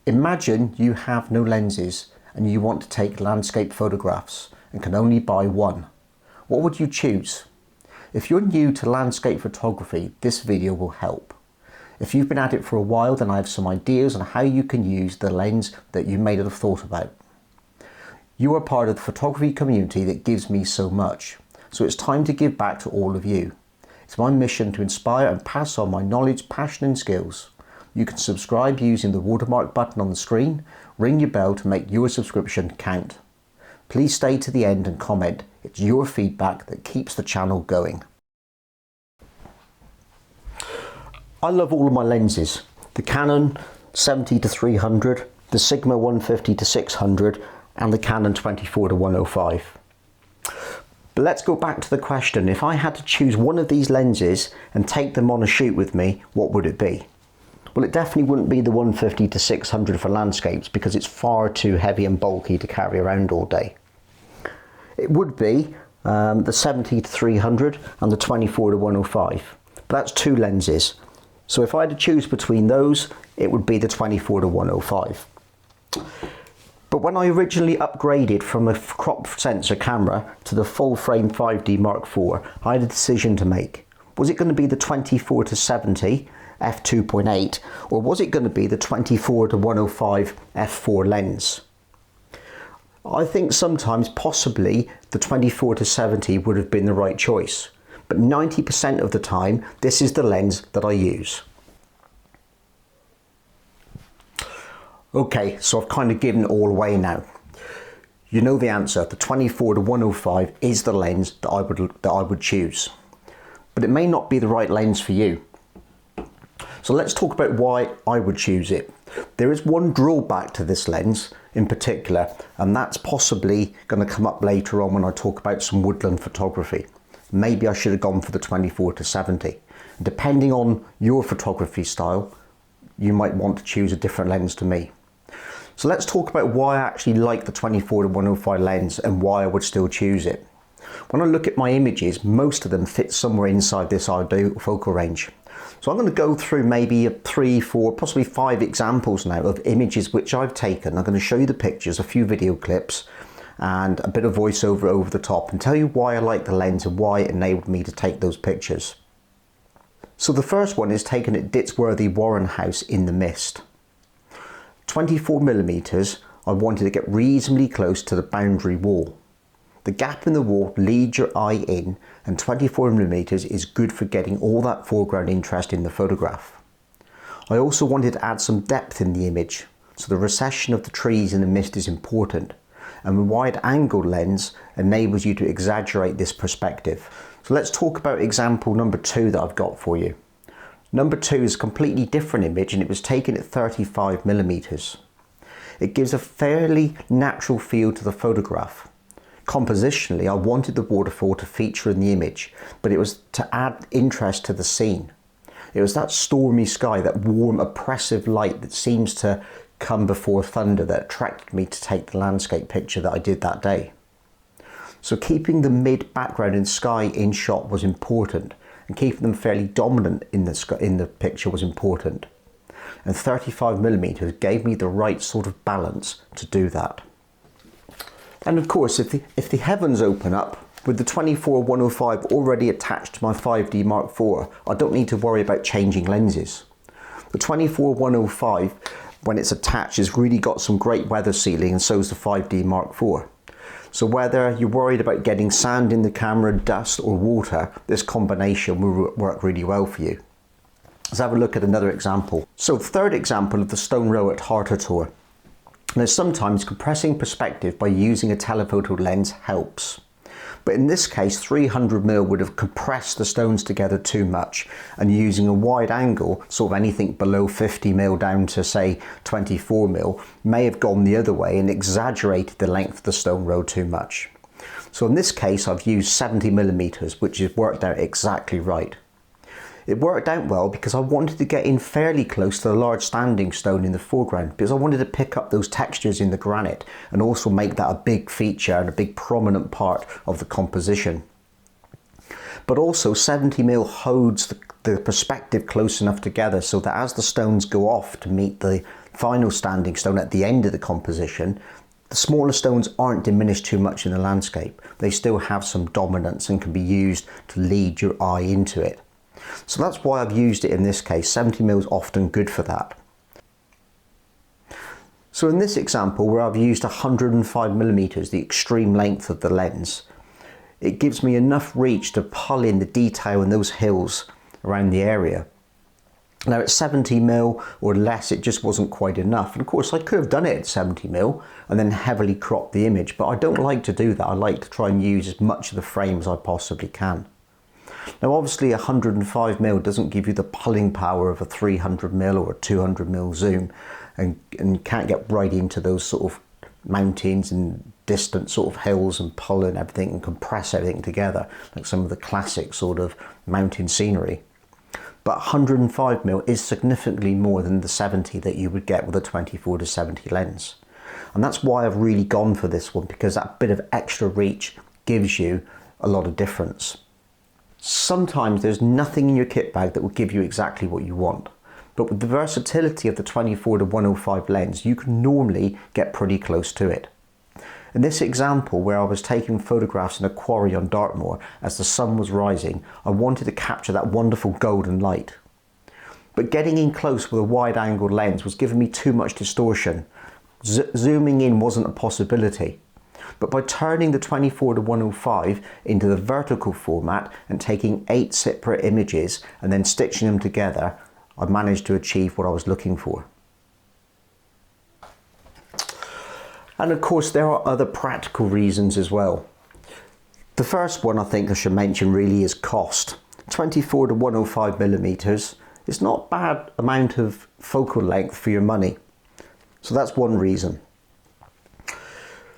Imagine you have no lenses and you want to take landscape photographs and can only buy one. What would you choose? If you're new to landscape photography, this video will help. If you've been at it for a while, then I have some ideas on how you can use the lens that you may not have thought about. You are part of the photography community that gives me so much, so it's time to give back to all of you. It's my mission to inspire and pass on my knowledge, passion and skills. You can subscribe using the watermark button on the screen. Ring your bell to make your subscription count. Please stay to the end and comment. It's your feedback that keeps the channel going. I love all of my lenses. The Canon 70-300, the Sigma 150-600 and the Canon 24-105. But let's go back to the question, if I had to choose one of these lenses and take them on a shoot with me, what would it be? Well, it definitely wouldn't be the 150-600 for landscapes because it's far too heavy and bulky to carry around all day. It would be the 70-300 and the 24-105, but that's two lenses. So if I had to choose between those, it would be the 24-105. But when I originally upgraded from a crop sensor camera to the full frame 5D Mark IV, I had a decision to make. Was it going to be the 24-70 f2.8 or was it going to be the 24-105 f4 lens? I think sometimes possibly the 24-70 would have been the right choice, but 90% of the time this is the lens that I use. Okay, so I've kind of given it all away now. You know the answer, the 24-105 is the lens that I would choose. But it may not be the right lens for you. So let's talk about why I would choose it. There is one drawback to this lens in particular, and that's possibly going to come up later on when I talk about some woodland photography. Maybe I should have gone for the 24-70. Depending on your photography style, you might want to choose a different lens to me. So let's talk about why I actually like the 24-105 lens and why I would still choose it. When I look at my images, most of them fit somewhere inside this ideal focal range. So I'm going to go through maybe 3, 4, possibly 5 examples now of images which I've taken. I'm going to show you the pictures, a few video clips and a bit of voiceover over the top and tell you why I like the lens and why it enabled me to take those pictures. So the first one is taken at Ditsworthy Warren House in the mist. 24mm, I wanted to get reasonably close to the boundary wall. The gap in the wall leads your eye in, and 24mm is good for getting all that foreground interest in the photograph. I also wanted to add some depth in the image, so the recession of the trees in the mist is important, and a wide angle lens enables you to exaggerate this perspective. So let's talk about example number 2 that I've got for you. Number 2 is a completely different image and it was taken at 35mm. It gives a fairly natural feel to the photograph. Compositionally, I wanted the waterfall to feature in the image, but it was to add interest to the scene. It was that stormy sky, that warm, oppressive light that seems to come before thunder that attracted me to take the landscape picture that I did that day. So keeping the mid background and sky in shot was important, and keeping them fairly dominant in the picture was important. And 35mm gave me the right sort of balance to do that. And of course, if the heavens open up with the 24-105 already attached to my 5D Mark IV, I don't need to worry about changing lenses. The 24-105, when it's attached, has really got some great weather sealing, and so is the 5D Mark IV. So whether you're worried about getting sand in the camera, dust or water, this combination will work really well for you. Let's have a look at another example. So the third example of the Stone Roq at Hrto Tor. Now sometimes compressing perspective by using a telephoto lens helps. But in this case 300mm would have compressed the stones together too much, and using a wide angle, sort of anything below 50mm down to say 24mm, may have gone the other way and exaggerated the length of the Stone Roq too much. So in this case I've used 70mm, which has worked out exactly right. It worked out well because I wanted to get in fairly close to the large standing stone in the foreground, because I wanted to pick up those textures in the granite and also make that a big feature and a big prominent part of the composition. But also 70mm holds the perspective close enough together so that as the stones go off to meet the final standing stone at the end of the composition, the smaller stones aren't diminished too much in the landscape. They still have some dominance and can be used to lead your eye into it. So that's why I've used it in this case. 70mm is often good for that. So in this example where I've used 105mm, the extreme length of the lens, it gives me enough reach to pull in the detail in those hills around the area. Now at 70mm or less it just wasn't quite enough, and of course I could have done it at 70mm and then heavily cropped the image, but I don't like to do that. I like to try and use as much of the frame as I possibly can. Now obviously 105mm doesn't give you the pulling power of a 300mm or a 200mm zoom, and you can't get right into those sort of mountains and distant sort of hills and pull and everything and compress everything together like some of the classic sort of mountain scenery. But 105mm is significantly more than the 70 that you would get with a 24-70 lens. And that's why I've really gone for this one, because that bit of extra reach gives you a lot of difference. Sometimes there's nothing in your kit bag that will give you exactly what you want. But with the versatility of the 24-105 lens, you can normally get pretty close to it. In this example where I was taking photographs in a quarry on Dartmoor as the sun was rising, I wanted to capture that wonderful golden light. But getting in close with a wide-angled lens was giving me too much distortion. Zooming in wasn't a possibility. But by turning the 24-105 into the vertical format and taking 8 separate images and then stitching them together, I managed to achieve what I was looking for. And of course there are other practical reasons as well. The first one I think I should mention really is cost. 24-105mm is not a bad amount of focal length for your money. So that's one reason.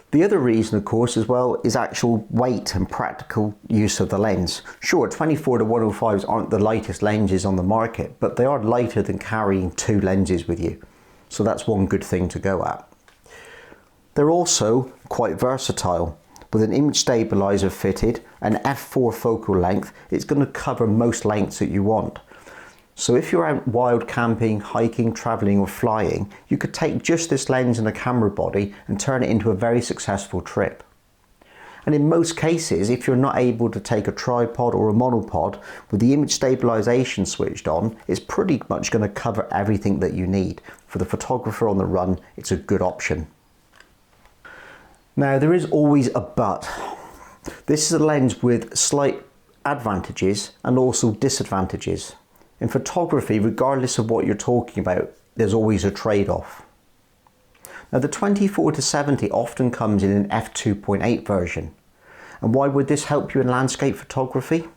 The other reason of course as well is actual weight and practical use of the lens. Sure, 24-105s aren't the lightest lenses on the market, but they are lighter than carrying 2 lenses with you. So that's one good thing to go at. They're also quite versatile. With an image stabilizer fitted, an f4 focal length, it's going to cover most lengths that you want. So if you're out wild camping, hiking, traveling or flying, you could take just this lens and a camera body and turn it into a very successful trip. And in most cases, if you're not able to take a tripod or a monopod, with the image stabilization switched on, it's pretty much going to cover everything that you need. For the photographer on the run, it's a good option. Now there is always a but. This is a lens with slight advantages and also disadvantages. In photography, regardless of what you're talking about, there's always a trade-off. Now the 24-70 often comes in an f2.8 version. And why would this help you in landscape photography?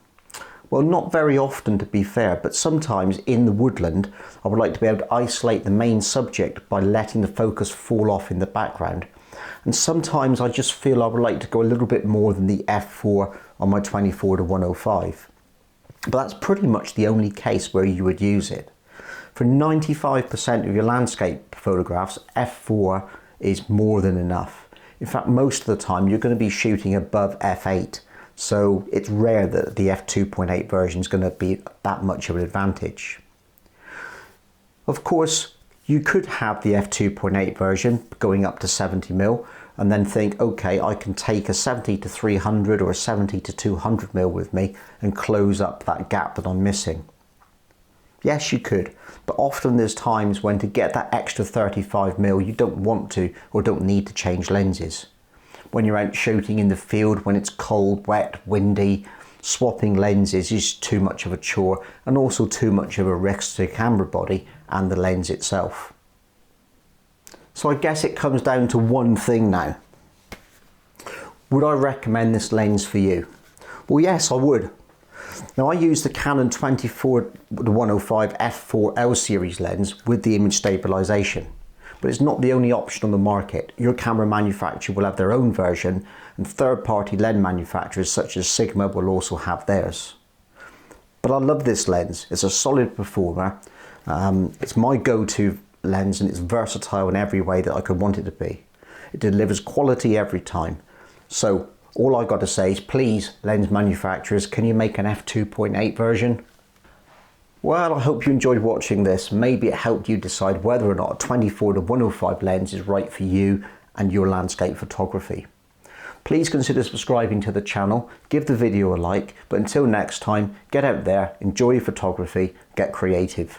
Well, not very often to be fair, but sometimes in the woodland, I would like to be able to isolate the main subject by letting the focus fall off in the background. And sometimes I just feel I would like to go a little bit more than the f4 on my 24-105. But that's pretty much the only case where you would use it. For 95% of your landscape photographs, f4 is more than enough. In fact, most of the time you're going to be shooting above f8. So it's rare that the f2.8 version is going to be that much of an advantage. Of course, you could have the f2.8 version going up to 70mm and then think, okay, I can take a 70-300 or a 70-200mm with me and close up that gap that I'm missing. Yes, you could, but often there's times when to get that extra 35mm you don't want to or don't need to change lenses. When you're out shooting in the field, when it's cold, wet, windy, swapping lenses is too much of a chore and also too much of a risk to the camera body and the lens itself. So I guess it comes down to one thing now. Would I recommend this lens for you? Well, yes, I would. Now I use the Canon 24-105 f4 L series lens with the image stabilization, but it's not the only option on the market. Your camera manufacturer will have their own version, and third-party lens manufacturers such as Sigma will also have theirs. But I love this lens. It's a solid performer. It's my go-to lens and it's versatile in every way that I could want it to be. It delivers quality every time. So all I got to say is, please, lens manufacturers, can you make an f2.8 version? Well, I hope you enjoyed watching this. Maybe it helped you decide whether or not a 24-105 lens is right for you and your landscape photography. Please consider subscribing to the channel, give the video a like, but until next time, get out there, enjoy your photography, get creative.